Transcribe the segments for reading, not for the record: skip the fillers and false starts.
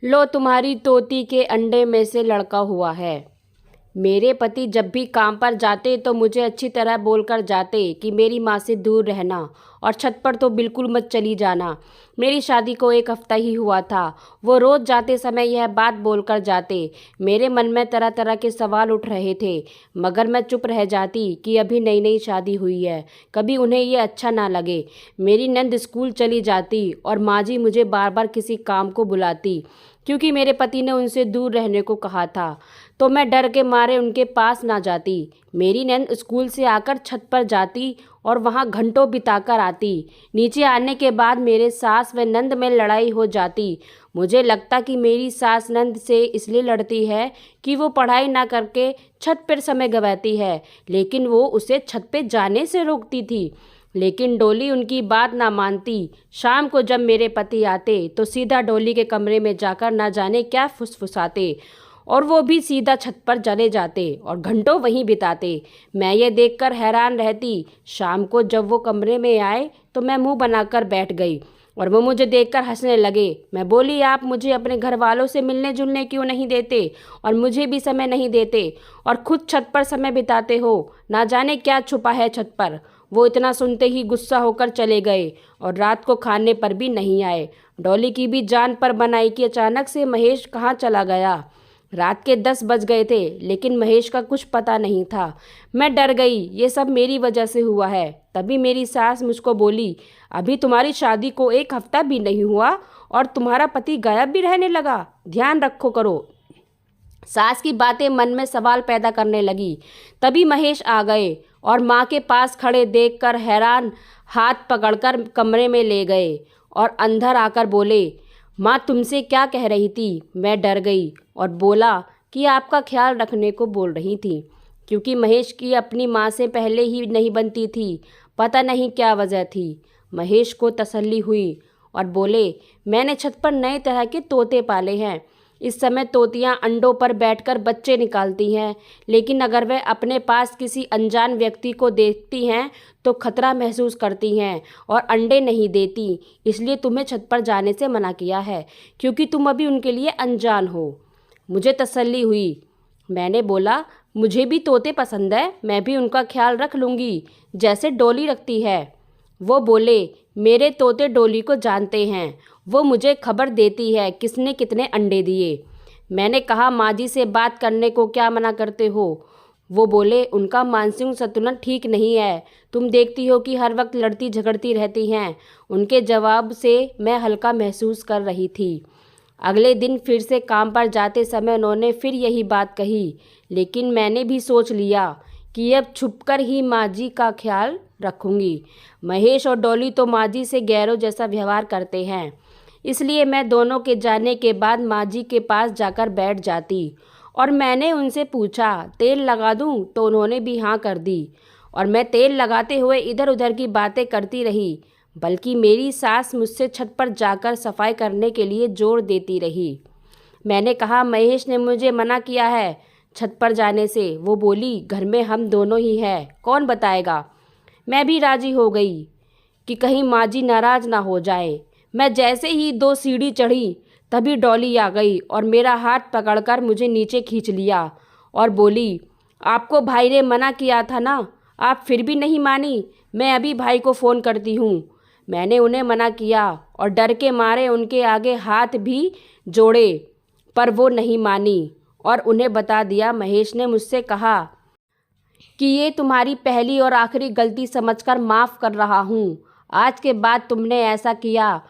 लो तुम्हारी तोती के अंडे में से लड़का हुआ है। मेरे पति जब भी काम पर जाते तो मुझे अच्छी तरह बोलकर जाते कि मेरी माँ से दूर रहना और छत पर तो बिल्कुल मत चली जाना। मेरी शादी को 1 हफ्ता ही हुआ था। वो रोज़ जाते समय यह बात बोलकर जाते। मेरे मन में तरह तरह के सवाल उठ रहे थे, मगर मैं चुप रह जाती कि अभी नई नई शादी हुई है, कभी उन्हें ये अच्छा ना लगे। मेरी नंद स्कूल चली जाती और माँ जी मुझे बार बार किसी काम को बुलाती, क्योंकि मेरे पति ने उनसे दूर रहने को कहा था। तो मैं डर के मारे उनके पास ना जाती। मेरी नंद स्कूल से आकर छत पर जाती और वहाँ घंटों बिताकर आती। नीचे आने के बाद मेरे सास व नंद में लड़ाई हो जाती। मुझे लगता कि मेरी सास नंद से इसलिए लड़ती है कि वो पढ़ाई ना करके छत पर समय गंवाती है, लेकिन वो उसे छत पे जाने से रोकती थी। लेकिन डोली उनकी बात ना मानती। शाम को जब मेरे पति आते तो सीधा डोली के कमरे में जाकर ना जाने क्या फुसफुसाते, और वो भी सीधा छत पर चले जाते और घंटों वहीं बिताते। मैं ये देखकर हैरान रहती। शाम को जब वो कमरे में आए तो मैं मुंह बनाकर बैठ गई और वो मुझे देखकर हंसने लगे। मैं बोली, आप मुझे अपने घर वालों से मिलने जुलने क्यों नहीं देते और मुझे भी समय नहीं देते और खुद छत पर समय बिताते हो? ना जाने क्या छुपा है छत पर। वो इतना सुनते ही गुस्सा होकर चले गए और रात को खाने पर भी नहीं आए। डॉली की भी जान पर बनाई कि अचानक से महेश कहाँ चला गया। रात के 10 बज गए थे, लेकिन महेश का कुछ पता नहीं था। मैं डर गई, ये सब मेरी वजह से हुआ है। तभी मेरी सास मुझको बोली, अभी तुम्हारी शादी को 1 हफ्ता भी नहीं हुआ और तुम्हारा पति गायब भी रहने लगा, ध्यान रखो करो। सास की बातें मन में सवाल पैदा करने लगी। तभी महेश आ गए और माँ के पास खड़े देखकर हैरान हाथ पकड़कर कमरे में ले गए और अंदर आकर बोले, माँ तुमसे क्या कह रही थी? मैं डर गई और बोला कि आपका ख्याल रखने को बोल रही थी, क्योंकि महेश की अपनी माँ से पहले ही नहीं बनती थी। पता नहीं क्या वजह थी। महेश को तसल्ली हुई और बोले, मैंने छत पर नए तरह के तोते पाले हैं। इस समय तोतियां अंडों पर बैठकर बच्चे निकालती हैं, लेकिन अगर वह अपने पास किसी अनजान व्यक्ति को देखती हैं तो खतरा महसूस करती हैं और अंडे नहीं देती। इसलिए तुम्हें छत पर जाने से मना किया है, क्योंकि तुम अभी उनके लिए अनजान हो। मुझे तसल्ली हुई। मैंने बोला, मुझे भी तोते पसंद है, मैं भी उनका ख्याल रख लूँगी जैसे डोली रखती है। वो बोले, मेरे तोते डोली को जानते हैं, वो मुझे खबर देती है किसने कितने अंडे दिए। मैंने कहा, माँ जी से बात करने को क्या मना करते हो? वो बोले, उनका मानसिक संतुलन ठीक नहीं है, तुम देखती हो कि हर वक्त लड़ती झगड़ती रहती हैं। उनके जवाब से मैं हल्का महसूस कर रही थी। अगले दिन फिर से काम पर जाते समय उन्होंने फिर यही बात कही, लेकिन मैंने भी सोच लिया कि अब छुपकर ही माँ जी का ख्याल रखूंगी। महेश और डॉली तो माँ जी से गैरों जैसा व्यवहार करते हैं, इसलिए मैं दोनों के जाने के बाद माँ जी के पास जाकर बैठ जाती और मैंने उनसे पूछा, तेल लगा दूं? तो उन्होंने भी हाँ कर दी और मैं तेल लगाते हुए इधर उधर की बातें करती रही। बल्कि मेरी सास मुझसे छत पर जाकर सफाई करने के लिए जोर देती रही। मैंने कहा, महेश ने मुझे मना किया है छत पर जाने से। वो बोली, घर में हम दोनों ही हैं, कौन बताएगा? मैं भी राजी हो गई कि कहीं माँ जी नाराज ना हो जाए। मैं जैसे ही 2 सीढ़ी चढ़ी तभी डॉली आ गई और मेरा हाथ पकड़कर मुझे नीचे खींच लिया और बोली, आपको भाई ने मना किया था ना, आप फिर भी नहीं मानी? मैं अभी भाई को फ़ोन करती हूँ। मैंने उन्हें मना किया और डर के मारे उनके आगे हाथ भी जोड़े, पर वो नहीं मानी और उन्हें बता दिया, महेश ने मुझसे कहा कि ये तुम्हारी पहली और आखिरी गलती समझकर माफ़ कर रहा हूँ। आज के बाद तुमने ऐसा किया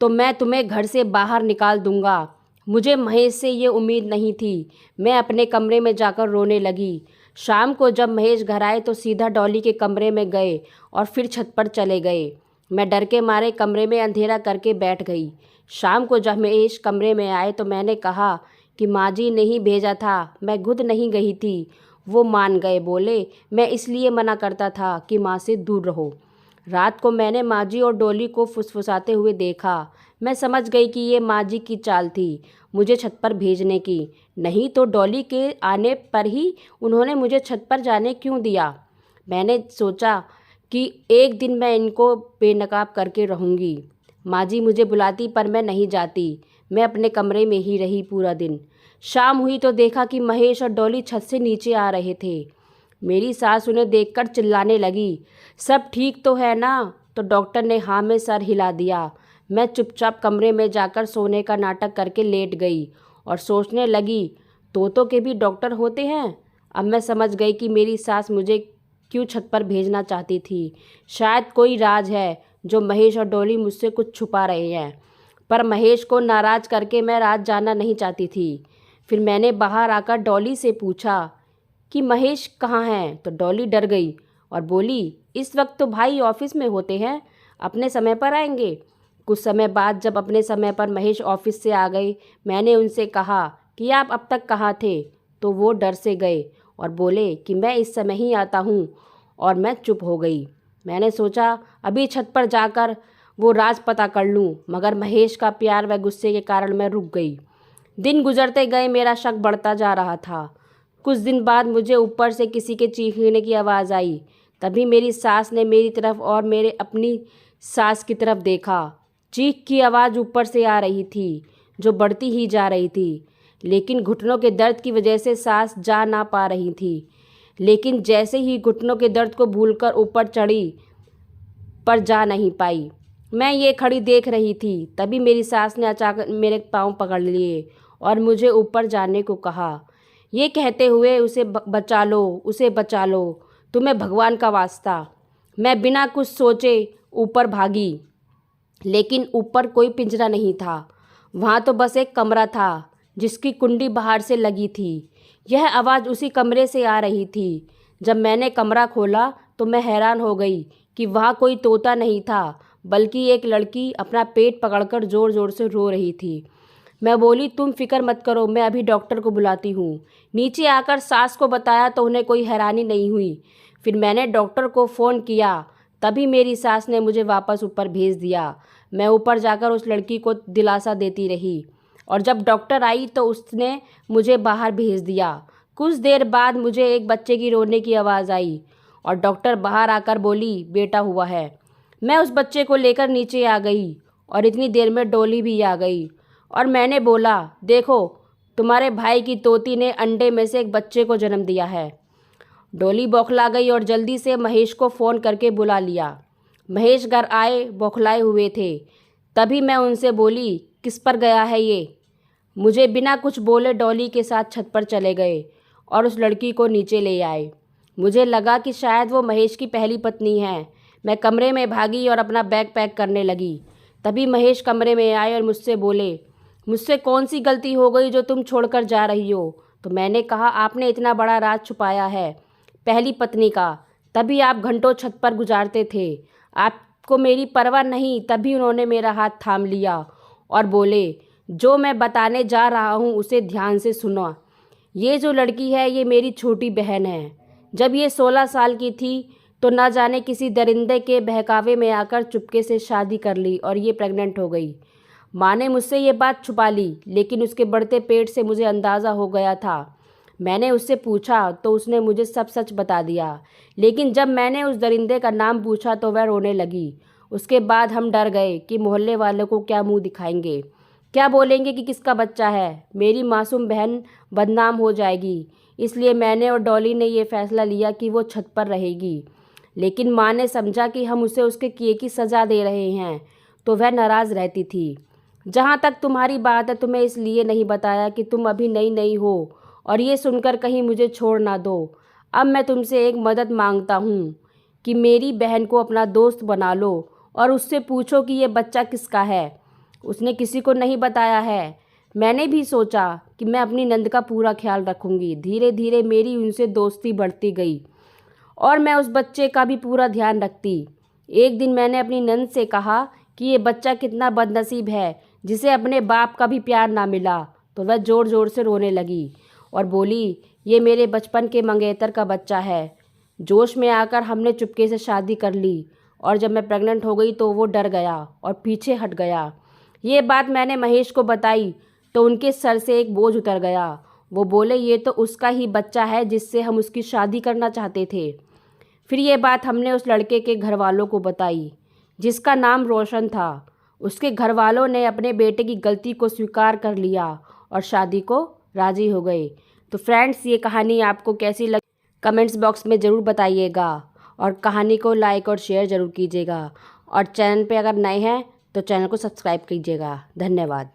तो मैं तुम्हें घर से बाहर निकाल दूँगा। मुझे महेश से ये उम्मीद नहीं थी। मैं अपने कमरे में जाकर रोने लगी। शाम को जब महेश घर आए तो सीधा डॉली के कमरे में गए और फिर छत पर चले गए। मैं डर के मारे कमरे में अंधेरा करके बैठ गई। शाम को जब महेश कमरे में आए तो मैंने कहा कि माँ जी ने ही भेजा था, मैं खुद नहीं गई थी। वो मान गए, बोले, मैं इसलिए मना करता था कि माँ से दूर रहो। रात को मैंने माँ जी और डोली को फुसफुसाते हुए देखा। मैं समझ गई कि ये माँ जी की चाल थी मुझे छत पर भेजने की, नहीं तो डोली के आने पर ही उन्होंने मुझे छत पर जाने क्यों दिया। मैंने सोचा कि एक दिन मैं इनको बेनकाब करके रहूँगी। माँ जी मुझे बुलाती पर मैं नहीं जाती। मैं अपने कमरे में ही रही पूरा दिन। शाम हुई तो देखा कि महेश और डॉली छत से नीचे आ रहे थे। मेरी सास उन्हें देखकर चिल्लाने लगी, सब ठीक तो है ना? तो डॉक्टर ने हाँ में सर हिला दिया। मैं चुपचाप कमरे में जाकर सोने का नाटक करके लेट गई और सोचने लगी, तोतों के भी डॉक्टर होते हैं। अब मैं समझ गई कि मेरी सास मुझे क्यों छत पर भेजना चाहती थी। शायद कोई राज है जो महेश और डॉली मुझसे कुछ छुपा रहे हैं। पर महेश को नाराज़ करके मैं रात जाना नहीं चाहती थी। फिर मैंने बाहर आकर डॉली से पूछा कि महेश कहाँ हैं? तो डॉली डर गई और बोली, इस वक्त तो भाई ऑफिस में होते हैं, अपने समय पर आएंगे। कुछ समय बाद जब अपने समय पर महेश ऑफिस से आ गए, मैंने उनसे कहा कि आप अब तक कहाँ थे? तो वो डर से गए और बोले कि मैं इस समय ही आता हूँ। और मैं चुप हो गई। मैंने सोचा अभी छत पर जाकर वो राज पता कर लूँ, मगर महेश का प्यार व गुस्से के कारण मैं रुक गई। दिन गुजरते गए, मेरा शक बढ़ता जा रहा था। कुछ दिन बाद मुझे ऊपर से किसी के चीखने की आवाज़ आई। तभी मेरी सास ने मेरी तरफ और मेरे अपनी सास की तरफ देखा। चीख की आवाज़ ऊपर से आ रही थी, जो बढ़ती ही जा रही थी। लेकिन घुटनों के दर्द की वजह से सास जा ना पा रही थी। लेकिन जैसे ही घुटनों के दर्द को भूलकर ऊपर चढ़ी, पर जा नहीं पाई। मैं ये खड़ी देख रही थी। तभी मेरी सास ने अचानक मेरे पाँव पकड़ लिए और मुझे ऊपर जाने को कहा, ये कहते हुए, उसे बचा लो, उसे बचा लो, तुम्हें भगवान का वास्ता। मैं बिना कुछ सोचे ऊपर भागी। लेकिन ऊपर कोई पिंजरा नहीं था। वहाँ तो बस एक कमरा था जिसकी कुंडी बाहर से लगी थी। यह आवाज़ उसी कमरे से आ रही थी। जब मैंने कमरा खोला तो मैं हैरान हो गई कि वहाँ कोई तोता नहीं था, बल्कि एक लड़की अपना पेट पकड़कर ज़ोर ज़ोर से रो रही थी। मैं बोली, तुम फिक्र मत करो, मैं अभी डॉक्टर को बुलाती हूँ। नीचे आकर सास को बताया तो उन्हें कोई हैरानी नहीं हुई। फिर मैंने डॉक्टर को फ़ोन किया। तभी मेरी सास ने मुझे वापस ऊपर भेज दिया। मैं ऊपर जाकर उस लड़की को दिलासा देती रही और जब डॉक्टर आई तो उसने मुझे बाहर भेज दिया। कुछ देर बाद मुझे एक बच्चे की रोने की आवाज़ आई और डॉक्टर बाहर आकर बोली, बेटा हुआ है। मैं उस बच्चे को लेकर नीचे आ गई और इतनी देर में डॉली भी आ गई और मैंने बोला, देखो, तुम्हारे भाई की तोती ने अंडे में से एक बच्चे को जन्म दिया है। डॉली बौखला गई और जल्दी से महेश को फ़ोन करके बुला लिया। महेश घर आए, बौखलाए हुए थे। तभी मैं उनसे बोली, किस पर गया है ये? मुझे बिना कुछ बोले डॉली के साथ छत पर चले गए और उस लड़की को नीचे ले आए। मुझे लगा कि शायद वो महेश की पहली पत्नी है। मैं कमरे में भागी और अपना बैग पैक करने लगी। तभी महेश कमरे में आए और मुझसे बोले, मुझसे कौन सी गलती हो गई जो तुम छोड़कर जा रही हो? तो मैंने कहा, आपने इतना बड़ा राज छुपाया है, पहली पत्नी का, तभी आप घंटों छत पर गुजारते थे। आपको मेरी परवाह नहीं। तभी उन्होंने मेरा हाथ थाम लिया और बोले, जो मैं बताने जा रहा हूँ उसे ध्यान से सुनो। ये जो लड़की है ये मेरी छोटी बहन है। जब ये 16 साल की थी तो न जाने किसी दरिंदे के बहकावे में आकर चुपके से शादी कर ली और ये प्रेग्नेंट हो गई। माँ ने मुझसे ये बात छुपा ली, लेकिन उसके बढ़ते पेट से मुझे अंदाज़ा हो गया था। मैंने उससे पूछा तो उसने मुझे सब सच बता दिया। लेकिन जब मैंने उस दरिंदे का नाम पूछा तो वह रोने लगी। उसके बाद हम डर गए कि मोहल्ले वालों को क्या मुंह दिखाएंगे, क्या बोलेंगे कि किसका बच्चा है। मेरी मासूम बहन बदनाम हो जाएगी। इसलिए मैंने और डॉली ने ये फ़ैसला लिया कि वो छत पर रहेगी। लेकिन माँ ने समझा कि हम उसे उसके किए की सज़ा दे रहे हैं, तो वह नाराज़ रहती थी। जहाँ तक तुम्हारी बात है, तुम्हें इसलिए नहीं बताया कि तुम अभी नई नई हो और ये सुनकर कहीं मुझे छोड़ ना दो। अब मैं तुमसे एक मदद मांगता हूँ कि मेरी बहन को अपना दोस्त बना लो और उससे पूछो कि ये बच्चा किसका है। उसने किसी को नहीं बताया है। मैंने भी सोचा कि मैं अपनी नंद का पूरा ख्याल रखूँगी। धीरे धीरे मेरी उनसे दोस्ती बढ़ती गई और मैं उस बच्चे का भी पूरा ध्यान रखती। एक दिन मैंने अपनी नंद से कहा कि ये बच्चा कितना बदनसीब है जिसे अपने बाप का भी प्यार ना मिला। तो वह ज़ोर ज़ोर से रोने लगी और बोली, ये मेरे बचपन के मंगेतर का बच्चा है। जोश में आकर हमने चुपके से शादी कर ली और जब मैं प्रेग्नेंट हो गई तो वो डर गया और पीछे हट गया। ये बात मैंने महेश को बताई तो उनके सर से एक बोझ उतर गया। वो बोले, ये तो उसका ही बच्चा है जिससे हम उसकी शादी करना चाहते थे। फिर ये बात हमने उस लड़के के घर वालों को बताई जिसका नाम रोशन था। उसके घर वालों ने अपने बेटे की गलती को स्वीकार कर लिया और शादी को राज़ी हो गए। तो फ्रेंड्स, ये कहानी आपको कैसी लगी कमेंट्स बॉक्स में ज़रूर बताइएगा और कहानी को लाइक और शेयर ज़रूर कीजिएगा और चैनल पे अगर नए हैं तो चैनल को सब्सक्राइब कीजिएगा। धन्यवाद।